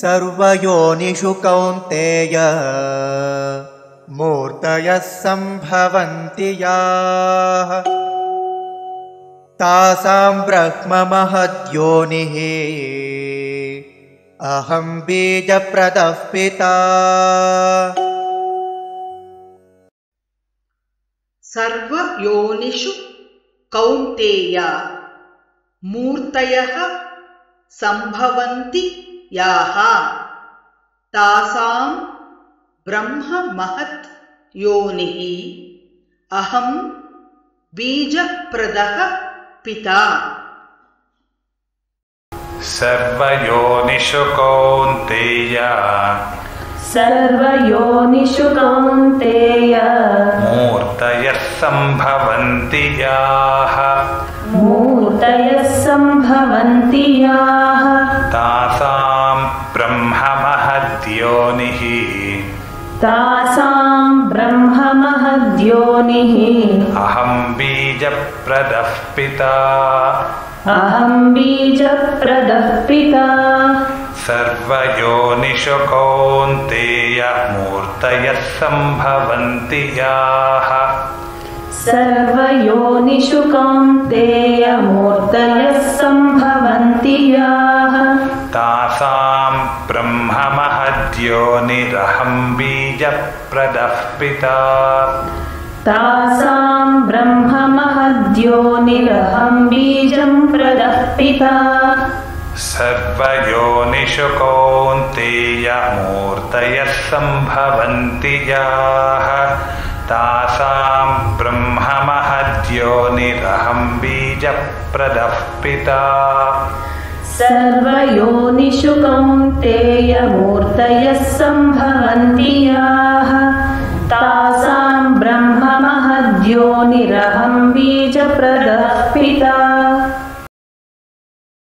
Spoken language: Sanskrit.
सर्वयोनिषु कौन्तेय मूर्तयः सम्भवन्ति याः तासां ब्रह्ममहद्योनिः अहं बीजप्रदः पिता। सर्वयोनिषु कौन्तेय मूर्तयः सम्भवन्ति याः तासां ब्रह्ममहत् योनिः अहं बीजप्रदः पिता। सर्वयोनिषु कौन्तेय सर्वयोनिषु कौन्तेय मूर्तयः सम्भवन्ति याः मूर्तयः सम्भवन्ति याः तासां ब्रह्ममहद्योनिः तासां ब्रह्ममहद्योनिः अहं बीजप्रदः पिता। अहं बीजप्रदः पिता। सर्वयोनिषु कौन्तेय मूर्तयः सम्भवन्ति याः सर्वयोनिषु कौन्तेय मूर्तयः सम्भवन्ति याः तासां ब्रह्ममहद्योनिरहं बीजप्रदः पिता। तासां ब्रह्ममहद्योनिरहं बीजं प्रदः पिता। सर्वयोनिषु कौन्तेय मूर्तयः सम्भवन्ति याः तासां ब्रह्ममहद्योनिरहं बीजप्रदः पिता। सर्वयोनिषु कौन्तेय मूर्तयः सम्भवन्ति याः तासां ब्रह्ममहद्योनिरहं बीजप्रदः पिता।